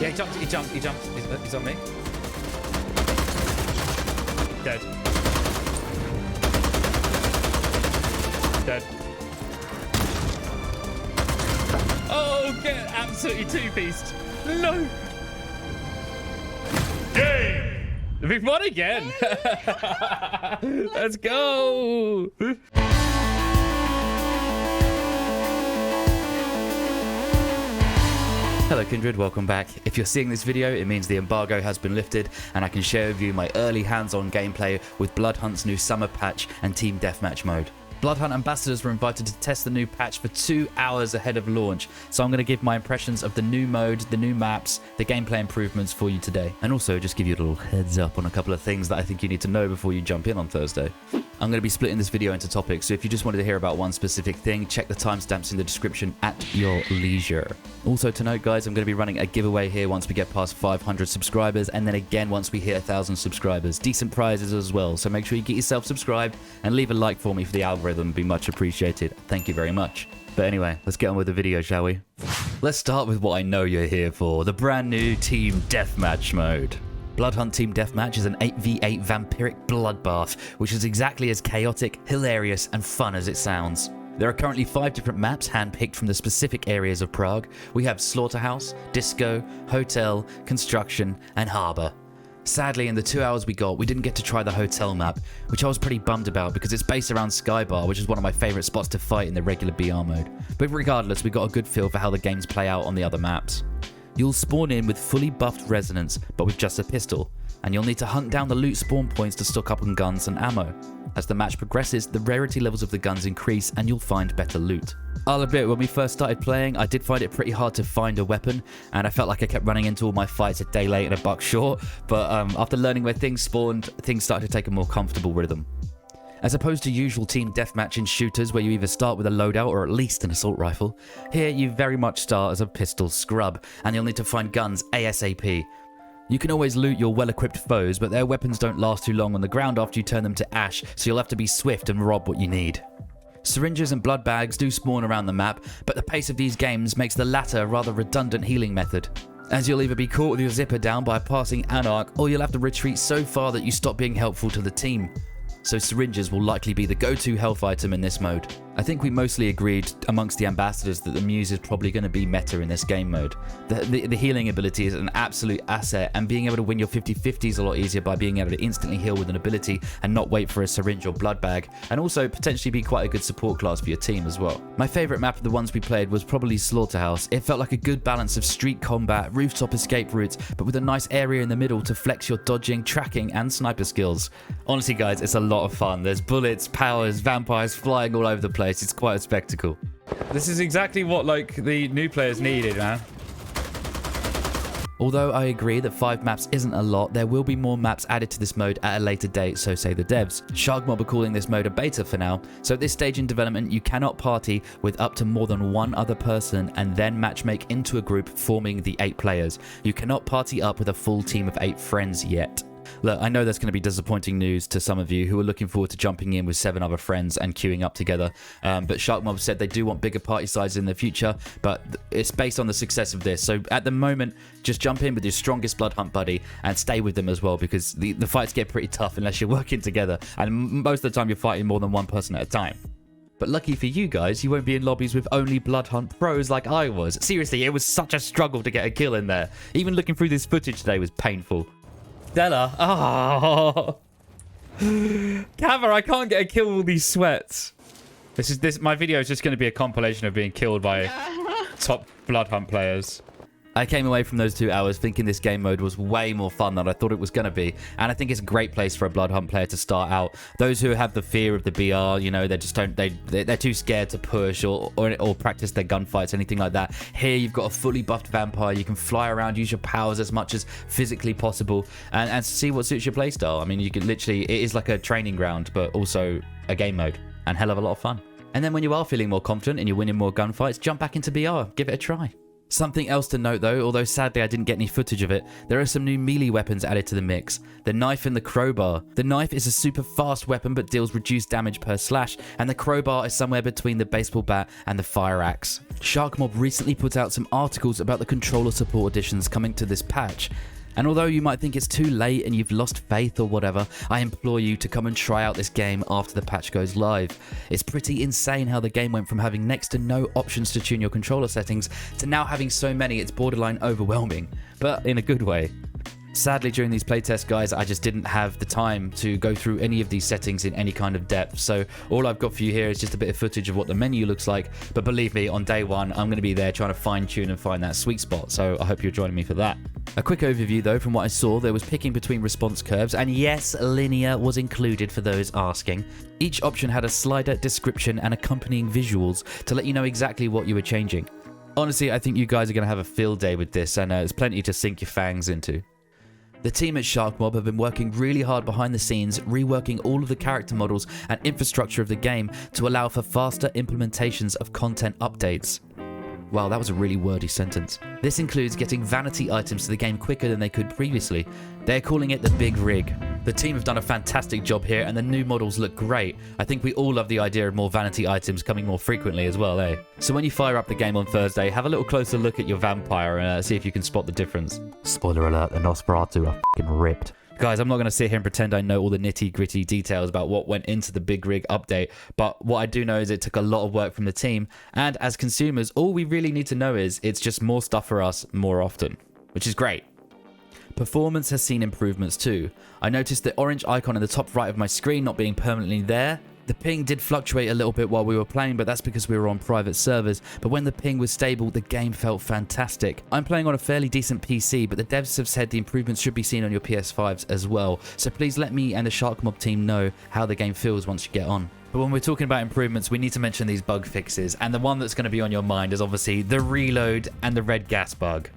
Yeah, he jumped. He's on me. Dead. Dead. Oh, get absolutely two-pieced. No. Game. We've won again. Let's go. Hello Kindred, welcome back. If you're seeing this video, it means the embargo has been lifted and I can share with you my early hands-on gameplay with BLOODHUNT's new summer patch and Team Deathmatch mode. BLOODHUNT Ambassadors were invited to test the new patch for 2 hours ahead of launch, so I'm going to give my impressions of the new mode, the new maps, the gameplay improvements for you today, and also just give you a little heads up on a couple of things that I think you need to know before you jump in on Thursday. I'm going to be splitting this video into topics, so if you just wanted to hear about one specific thing, check the timestamps in the description at your leisure. Also to note guys, I'm going to be running a giveaway here once we get past 500 subscribers, and then again once we hit 1,000 subscribers. Decent prizes as well, so make sure you get yourself subscribed and leave a like for me for the algorithm, would be much appreciated. Thank you very much. But anyway, let's get on with the video, shall we? Let's start with what I know you're here for, the brand new Team Deathmatch mode. BLOODHUNT Team Deathmatch is an 8v8 vampiric bloodbath, which is exactly as chaotic, hilarious, and fun as it sounds. There are currently 5 different maps handpicked from the specific areas of Prague. We have Slaughterhouse, Disco, Hotel, Construction, and Harbour. Sadly, in the 2 hours we got, we didn't get to try the hotel map, which I was pretty bummed about because it's based around Skybar, which is one of my favourite spots to fight in the regular BR mode. But regardless, we got a good feel for how the games play out on the other maps. You'll spawn in with fully buffed resonance, but with just a pistol, and you'll need to hunt down the loot spawn points to stock up on guns and ammo. As the match progresses, the rarity levels of the guns increase and you'll find better loot. I'll admit, when we first started playing, I did find it pretty hard to find a weapon, and I felt like I kept running into all my fights a day late and a buck short, but after learning where things spawned, things started to take a more comfortable rhythm. As opposed to usual team deathmatch in shooters where you either start with a loadout or at least an assault rifle, here you very much start as a pistol scrub, and you'll need to find guns ASAP. You can always loot your well-equipped foes, but their weapons don't last too long on the ground after you turn them to ash, so you'll have to be swift and rob what you need. Syringes and blood bags do spawn around the map, but the pace of these games makes the latter a rather redundant healing method, as you'll either be caught with your zipper down by a passing Anarch, or you'll have to retreat so far that you stop being helpful to the team. So syringes will likely be the go-to health item in this mode. I think we mostly agreed amongst the ambassadors that the Muse is probably going to be meta in this game mode. The healing ability is an absolute asset, and being able to win your 50-50 is a lot easier by being able to instantly heal with an ability and not wait for a syringe or blood bag, and also potentially be quite a good support class for your team as well. My favourite map of the ones we played was probably Slaughterhouse. It felt like a good balance of street combat, rooftop escape routes, but with a nice area in the middle to flex your dodging, tracking, and sniper skills. Honestly guys, it's a lot of fun. There's bullets, powers, vampires flying all over the place. It's quite a spectacle. This is exactly what like the new players needed, man. Although I agree that 5 maps isn't a lot, there will be more maps added to this mode at a later date, so say the devs. Sharkmob are calling this mode a beta for now, so at this stage in development you cannot party with up to more than 1 other person and then matchmake into a group forming the 8 players. You cannot party up with a full team of 8 friends yet. Look, I know that's going to be disappointing news to some of you who are looking forward to jumping in with 7 other friends and queuing up together, but Sharkmob said they do want bigger party sizes in the future, but it's based on the success of this. So at the moment, just jump in with your strongest BLOODHUNT buddy and stay with them as well, because the fights get pretty tough unless you're working together, and most of the time you're fighting more than 1 person at a time. But lucky for you guys, you won't be in lobbies with only BLOODHUNT pros like I was. Seriously, it was such a struggle to get a kill in there. Even looking through this footage today was painful. Stella. Oh. Kava, I can't get a kill with all these sweats. My video is just going to be a compilation of being killed by top BLOODHUNT players. I came away from those 2 hours thinking this game mode was way more fun than I thought it was going to be, and I think it's a great place for a BLOODHUNT player to start out. Those who have the fear of the BR, you know, they're too scared to push or practice their gunfights, anything like that. Here you've got a fully buffed vampire. You can fly around, use your powers as much as physically possible, and see what suits your playstyle. I mean, you can literally, it is like a training ground, but also a game mode, and hell of a lot of fun. And then when you are feeling more confident and you're winning more gunfights, jump back into BR, give it a try. Something else to note though, although sadly I didn't get any footage of it, there are some new melee weapons added to the mix. The knife and the crowbar. The knife is a super fast weapon but deals reduced damage per slash, and the crowbar is somewhere between the baseball bat and the fire axe. Sharkmob recently put out some articles about the controller support additions coming to this patch. And although you might think it's too late and you've lost faith or whatever, I implore you to come and try out this game after the patch goes live. It's pretty insane how the game went from having next to no options to tune your controller settings to now having so many it's borderline overwhelming, but in a good way. Sadly, during these playtests, guys, I just didn't have the time to go through any of these settings in any kind of depth. So all I've got for you here is just a bit of footage of what the menu looks like. But believe me, on day one, I'm going to be there trying to fine tune and find that sweet spot. So I hope you're joining me for that. A quick overview though, from what I saw, there was picking between response curves, and yes, linear was included for those asking. Each option had a slider, description, and accompanying visuals to let you know exactly what you were changing. Honestly, I think you guys are going to have a field day with this, and there's plenty to sink your fangs into. The team at Sharkmob have been working really hard behind the scenes, reworking all of the character models and infrastructure of the game to allow for faster implementations of content updates. Wow, that was a really wordy sentence. This includes getting vanity items to the game quicker than they could previously. They're calling it the Big Rig. The team have done a fantastic job here and the new models look great. I think we all love the idea of more vanity items coming more frequently as well, eh? So when you fire up the game on Thursday, have a little closer look at your vampire and see if you can spot the difference. Spoiler alert, the Nosferatu are f***ing ripped. Guys, I'm not going to sit here and pretend I know all the nitty-gritty details about what went into the Big Rig update, but what I do know is it took a lot of work from the team, and as consumers, all we really need to know is it's just more stuff for us more often, which is great. Performance has seen improvements too. I noticed the orange icon in the top right of my screen not being permanently there. The ping did fluctuate a little bit while we were playing, but that's because we were on private servers. But when the ping was stable, the game felt fantastic. I'm playing on a fairly decent PC, but the devs have said the improvements should be seen on your PS5s as well. So please let me and the Sharkmob team know how the game feels once you get on. But when we're talking about improvements, we need to mention these bug fixes. And the one that's going to be on your mind is obviously the reload and the red gas bug.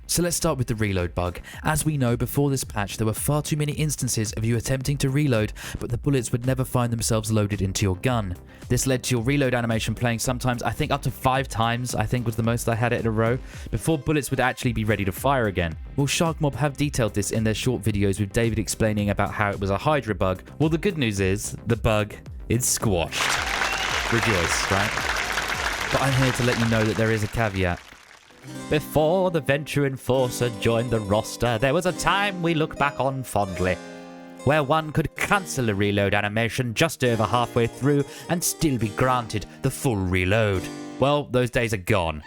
So let's start with the reload bug. As we know, before this patch, there were far too many instances of you attempting to reload, but the bullets would never find themselves loaded into your gun. This led to your reload animation playing sometimes, I think up to 5 times, I think was the most I had it in a row, before bullets would actually be ready to fire again. Well, Sharkmob have detailed this in their short videos with David explaining about how it was a Hydra bug. Well, the good news is, the bug is squashed. Rejoice, right? But I'm here to let you know that there is a caveat. Before the Venture Enforcer joined the roster, there was a time we look back on fondly, where one could cancel a reload animation just over halfway through and still be granted the full reload. Well, those days are gone.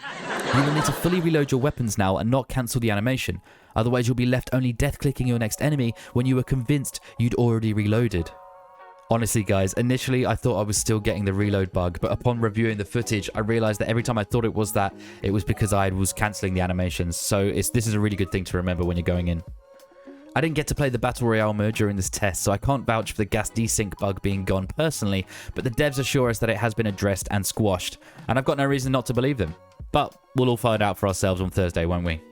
You will need to fully reload your weapons now and not cancel the animation, otherwise you'll be left only death-clicking your next enemy when you were convinced you'd already reloaded. Honestly guys, initially I thought I was still getting the reload bug, but upon reviewing the footage, I realized that every time I thought it was that, it was because I was cancelling the animations. So this is a really good thing to remember when you're going in. I didn't get to play the Battle Royale mode during this test, so I can't vouch for the gas desync bug being gone personally, but the devs assure us that it has been addressed and squashed, and I've got no reason not to believe them. But we'll all find out for ourselves on Thursday, won't we?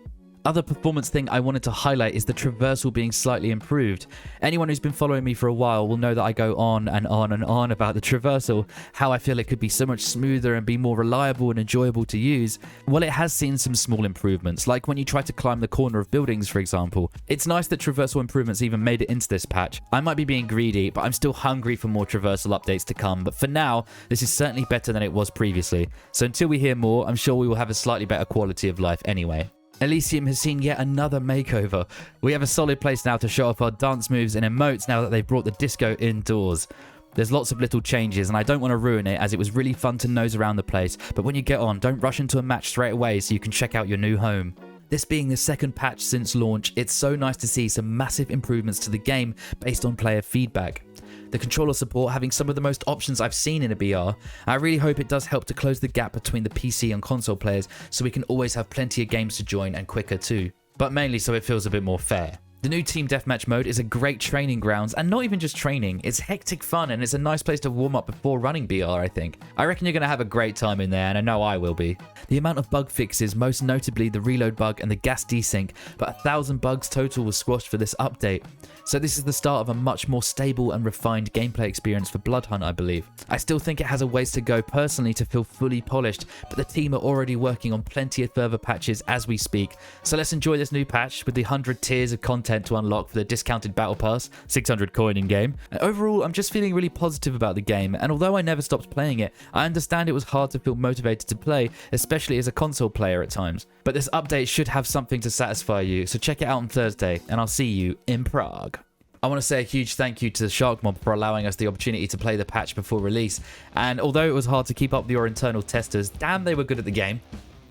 Other performance thing I wanted to highlight is the traversal being slightly improved. Anyone who's been following me for a while will know that I go on and on and on about the traversal, how I feel it could be so much smoother and be more reliable and enjoyable to use. Well, it has seen some small improvements, like when you try to climb the corner of buildings, for example. It's nice that traversal improvements even made it into this patch. I might be being greedy, but I'm still hungry for more traversal updates to come, but for now, this is certainly better than it was previously. So until we hear more, I'm sure we will have a slightly better quality of life anyway. Elysium has seen yet another makeover. We have a solid place now to show off our dance moves and emotes now that they've brought the disco indoors. There's lots of little changes and I don't want to ruin it as it was really fun to nose around the place, but when you get on, don't rush into a match straight away so you can check out your new home. This being the second patch since launch, it's so nice to see some massive improvements to the game based on player feedback. The controller support having some of the most options I've seen in a BR. I really hope it does help to close the gap between the PC and console players so we can always have plenty of games to join and quicker too. But mainly so it feels a bit more fair. The new Team Deathmatch mode is a great training grounds, and not even just training, it's hectic fun and it's a nice place to warm up before running BR, I think. I reckon you're going to have a great time in there, and I know I will be. The amount of bug fixes, most notably the reload bug and the gas desync, but 1,000 bugs total was squashed for this update. So this is the start of a much more stable and refined gameplay experience for BLOODHUNT, I believe. I still think it has a ways to go personally to feel fully polished, but the team are already working on plenty of further patches as we speak. So let's enjoy this new patch with the 100 tiers of content to unlock for the discounted battle pass, 600 coin in game. And overall, I'm just feeling really positive about the game, and although I never stopped playing it, I understand it was hard to feel motivated to play, especially as a console player at times. But this update should have something to satisfy you, so check it out on Thursday, and I'll see you in Prague. I want to say a huge thank you to the Sharkmob for allowing us the opportunity to play the patch before release, and although it was hard to keep up with your internal testers, damn they were good at the game.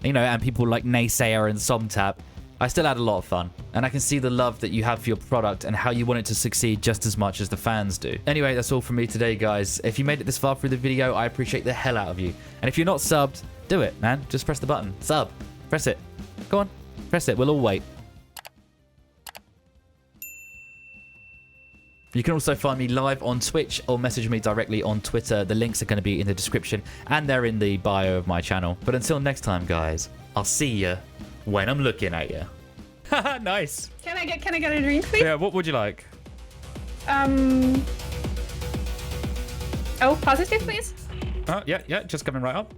You know, and people like Naysayer and Somtap, I still had a lot of fun, and I can see the love that you have for your product and how you want it to succeed just as much as the fans do. Anyway, that's all from me today, guys. If you made it this far through the video, I appreciate the hell out of you. And if you're not subbed, do it, man. Just press the button. Sub. Press it. Go on. Press it. We'll all wait. You can also find me live on Twitch or message me directly on Twitter. The links are going to be in the description and they're in the bio of my channel. But until next time, guys, I'll see you when I'm looking at you. Haha, nice. Can I get a drink, please? Yeah, what would you like? Oh, positive, please. Yeah, just coming right up.